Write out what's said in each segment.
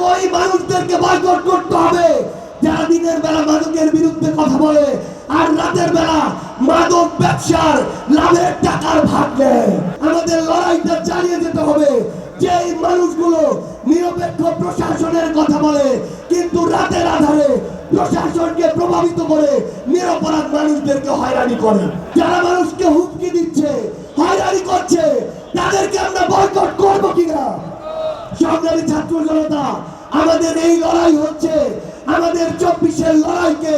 ওই মানুষদেরকে বয়কট করতে হবে যারা দিনের বেলা মাদকের বিরুদ্ধে কথা বলে আর রাতের বেলা মাদক ব্যবসার লাভের টাকার ভাগ নেয়। আমাদের লড়াইটা চালিয়ে যেতে হবে। যে মানুষগুলো নিরপেক্ষ প্রশাসনের কথা বলে কিন্তু রাতের আধারে প্রশাসনকে প্রভাবিত করে নিরপরাধ মানুষদেরকে হয়রানি করে, যারা মানুষকে হুমকি দিচ্ছে, হয়রানি করছে, তাদেরকে আমরা বয়কট করবো কিনা? সংগ্রামী ছাত্র জনতা, আমাদের এই লড়াই হচ্ছে আমাদের 24-এর লড়াইকে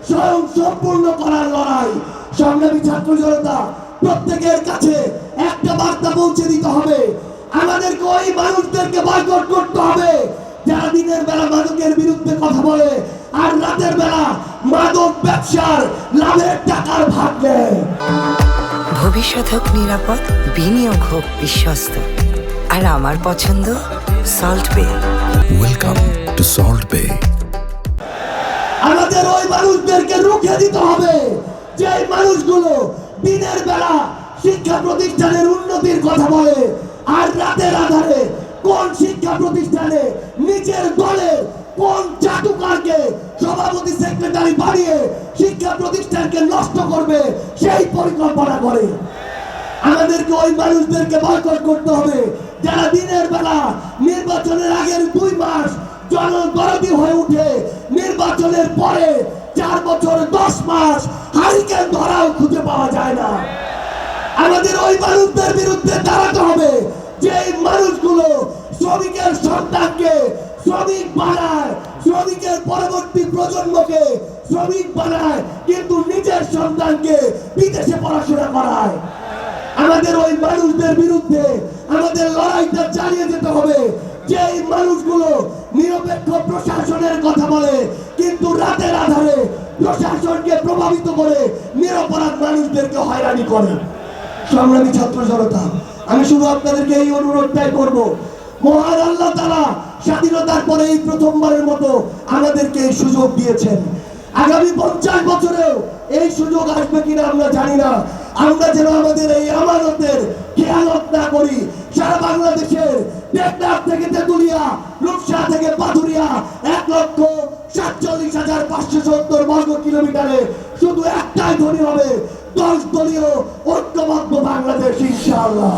স্বয়ং সম্পূর্ণ করার লড়াই। সংগ্রামী ছাত্র জনতা, প্রত্যেকের কাছে একটা বার্তা পৌঁছে দিতে হবে। আমাদেরকে ওই মানুষদেরকে বয়কট করতে হবে যারা দিনের বেলা মাদকের বিরুদ্ধে কথা বলে আর রাতের বেলা মাদক ব্যবসার লাভের টাকার ভাগ নেয়। ভবিষ্যৎ হোক নিরাপদ, বিনিয়োগ হোক বিশ্বস্ত, আর আমার পছন্দ সল্ট বে। ওয়েলকাম টু সল্ট বে। আমাদের ওই মানুষদেরকে রুখে দিতে হবে যে মানুষগুলো দিনের বেলা শিক্ষা প্রতিষ্ঠানের উন্নতির কথা বলে আর রাতের আধারে কোন শিক্ষা প্রতিষ্ঠানে নিজের দলে কোন চাটুকারকে সভাপতি সেক্রেটারি বানিয়ে শিক্ষা প্রতিষ্ঠানকে নষ্ট করবে সেই পরিকল্পনা করে। আমাদেরকে ওই মানুষদেরকে বয়কট করতে হবে যারা দিনের বেলা নির্বাচনের আগের 2 মাস জনদরদি হয়ে উঠে নির্বাচনের পরে 4 বছর 10 মাস হারিকেন ধরাও খুঁজে পাওয়া যায় না। আমাদের ওই মানুষদের বিরুদ্ধে দাঁড়াতে হবে যে মানুষগুলো শ্রমিকের সন্তানকে শ্রমিক বানায়, শ্রমিকের পরবর্তী প্রজন্মকে শ্রমিক বানায় কিন্তু নিজের সন্তানকে বিদেশে পড়াশোনা করায়। আমাদের ওই মানুষদের বিরুদ্ধে আমাদের লড়াইটা চালিয়ে যেতে হবে। যে মানুষগুলো নিরপেক্ষ প্রশাসনের কথা বলে কিন্তু রাতের আধারে প্রশাসনকে প্রভাবিত করে নিরপরাধ মানুষদেরকে হয়রানি করে। সংগ্রামী ছাত্র জনতা, আমি শুধু আপনাদেরকে এই অনুরোধটাই করব, মহান আল্লাহ তাআলা স্বাধীনতার পরে এই প্রথমবারের মতো আমাদেরকে এই সুযোগ দিয়েছেন। আগামী 50 বছরেও এই সুযোগ আসবে কিনা আমরা জানি না। আমরা যেন আমাদের এই আমানতের খেয়ালত না করি। সারা বাংলাদেশের টেকনাফ থেকে তেতুলিয়া, রূপসা থেকে পাথুরিয়া 1,47,570 বর্গ কিলোমিটারে শুধু একটাই ধ্বনি হবে, 10 দলীয় ঐক্যবদ্ধ বাংলাদেশ ইনশাআল্লাহ।